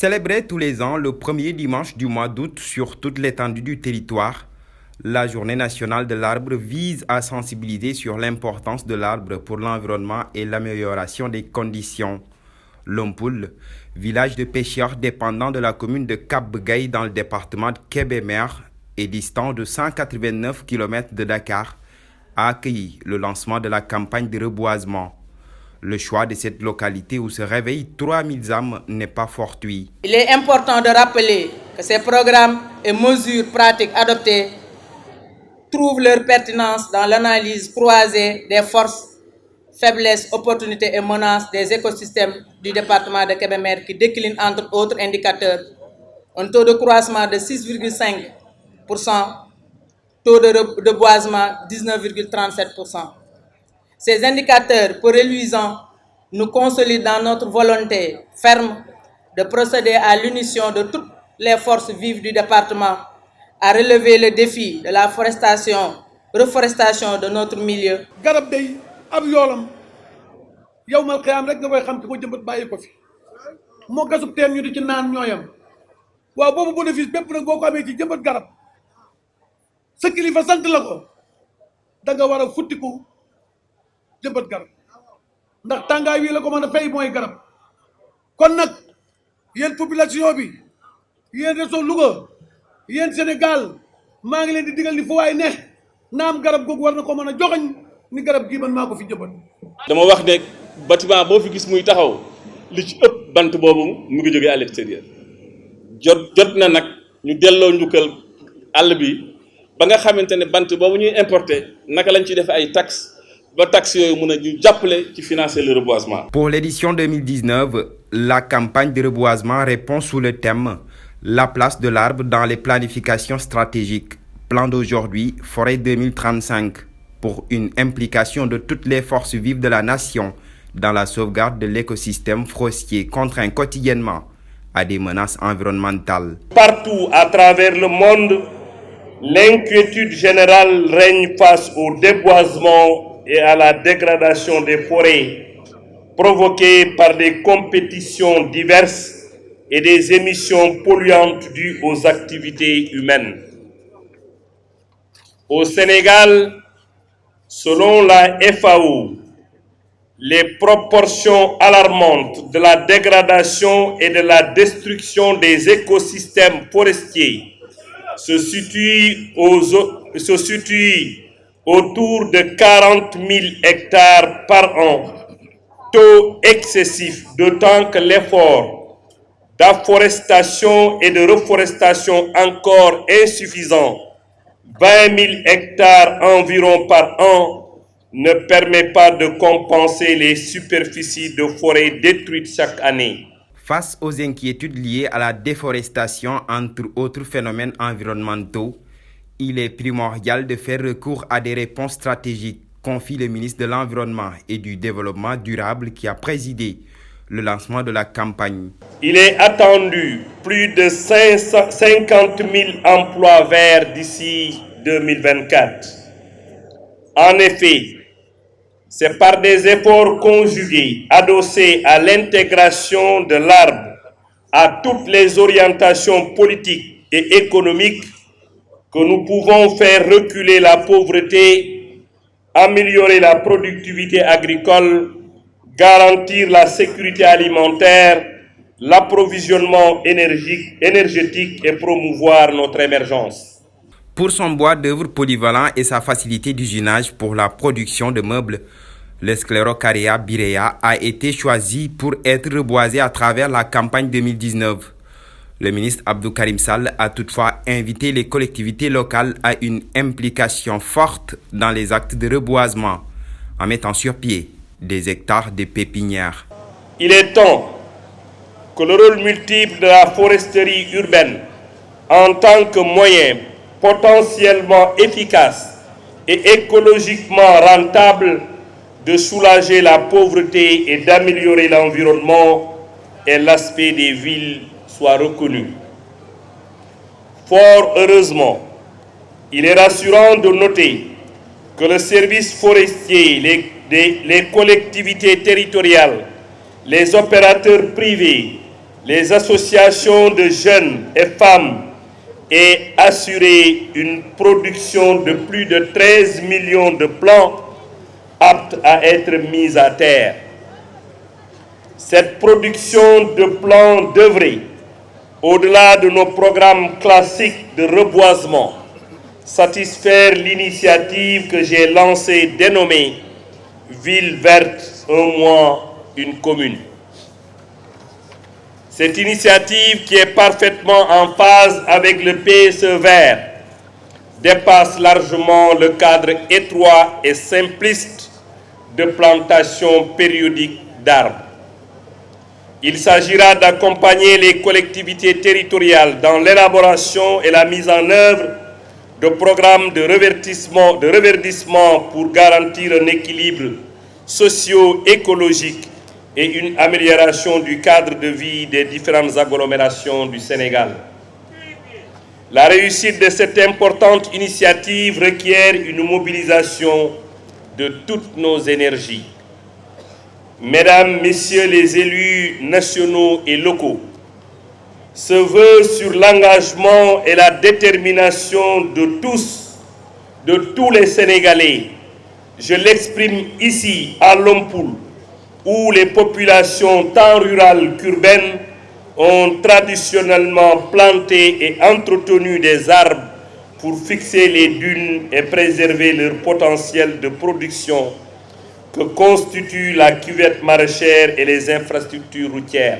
Célébrée tous les ans le premier dimanche du mois d'août sur toute l'étendue du territoire, la Journée nationale de l'arbre vise à sensibiliser sur l'importance de l'arbre pour l'environnement et l'amélioration des conditions. Lompoul, village de pêcheurs dépendant de la commune de Cap-Gaye dans le département de Kébémer et distant de 189 km de Dakar, a accueilli le lancement de la campagne de reboisement. Le choix de cette localité où se réveillent 3000 âmes n'est pas fortuit. Il est important de rappeler que ces programmes et mesures pratiques adoptées trouvent leur pertinence dans l'analyse croisée des forces, faiblesses, opportunités et menaces des écosystèmes du département de Kébémer qui décline entre autres indicateurs un taux de croissement de 6,5%, taux de reboisement 19,37%. Ces indicateurs peu reluisants nous consolident dans notre volonté ferme de procéder à l'unition de toutes les forces vives du département à relever le défi de la reforestation de notre milieu. garab day ab yoolam yow mal xiyaam rek nga koy xam ki ko jëmbat bàyyi ko fi moo gasub teen ñu di ci naan ñooyam waaw boobu bénéfice bépp nag boo ko amee ci jëmbat garab sa kilifa sant la ko da nga war a futtiku jëmbat garab ndax tàngaay wi la ko mën a fay mooy garab kon nag yéen population bi yéen région Louga yéen Sénégal maa ngi leen di digal ni fu waay ne naam garab googu war na ko mën a joxoñ ni garab gii man maa ko fi jëmbat. dama wax ne bâtiment boo fi gis muy taxaw li ci ëpp bant boobu mu ngi jógee à l'extérieur jot na nag ñu delloo njukkal àll bi ba nga xamante ne bant boobu ñuy importer naka lañ ciy def ay taxes. Financer le reboisement. Pour l'édition 2019, la campagne de reboisement répond sous le thème « La place de l'arbre dans les planifications stratégiques, plan d'aujourd'hui, forêt 2035 » pour une implication de toutes les forces vives de la nation dans la sauvegarde de l'écosystème forestier contraint quotidiennement à des menaces environnementales. Partout à travers le monde, l'inquiétude générale règne face au déboisement et à la dégradation des forêts provoquées par des compétitions diverses et des émissions polluantes dues aux activités humaines. Au Sénégal, selon la FAO, les proportions alarmantes de la dégradation et de la destruction des écosystèmes forestiers se situent autour de 40 000 hectares par an, taux excessif, d'autant que l'effort d'afforestation et de reforestation encore insuffisant, 20 000 hectares environ par an, ne permet pas de compenser les superficies de forêt détruites chaque année. Face aux inquiétudes liées à la déforestation, entre autres phénomènes environnementaux, il est primordial de faire recours à des réponses stratégiques, confie le ministre de l'Environnement et du Développement durable qui a présidé le lancement de la campagne. Il est attendu plus de 50 000 emplois verts d'ici 2024. En effet, c'est par des efforts conjugués, adossés à l'intégration de l'arbre à toutes les orientations politiques et économiques, que nous pouvons faire reculer la pauvreté, améliorer la productivité agricole, garantir la sécurité alimentaire, l'approvisionnement énergétique et promouvoir notre émergence. Pour son bois d'œuvre polyvalent et sa facilité d'usinage pour la production de meubles, le Sclerocaria birea a été choisi pour être reboisé à travers la campagne 2019. Le ministre Abdou Karim Sall a toutefois invité les collectivités locales à une implication forte dans les actes de reboisement, en mettant sur pied des hectares de pépinières. Il est temps que le rôle multiple de la foresterie urbaine, en tant que moyen potentiellement efficace et écologiquement rentable de soulager la pauvreté et d'améliorer l'environnement et l'aspect des villes, soit reconnu. Fort heureusement, il est rassurant de noter que le service forestier, les collectivités territoriales, les opérateurs privés les associations de jeunes et femmes aient assuré une production de plus de 13 millions de plants aptes à être mis à terre. Cette production de plants devrait, au-delà de nos programmes classiques de reboisement, satisfaire l'initiative que j'ai lancée dénommée Ville verte, un mois, une commune. Cette initiative, qui est parfaitement en phase avec le PSE vert, dépasse largement le cadre étroit et simpliste de plantation périodique d'arbres. Il s'agira d'accompagner les collectivités territoriales dans l'élaboration et la mise en œuvre de programmes de reverdissement pour garantir un équilibre socio-écologique et une amélioration du cadre de vie des différentes agglomérations du Sénégal. La réussite de cette importante initiative requiert une mobilisation de toutes nos énergies. Mesdames, Messieurs les élus nationaux et locaux, ce vœu sur l'engagement et la détermination de tous les Sénégalais, je l'exprime ici à Lompoul, où les populations tant rurales qu'urbaines ont traditionnellement planté et entretenu des arbres pour fixer les dunes et préserver leur potentiel de production que constituent la cuvette maraîchère et les infrastructures routières.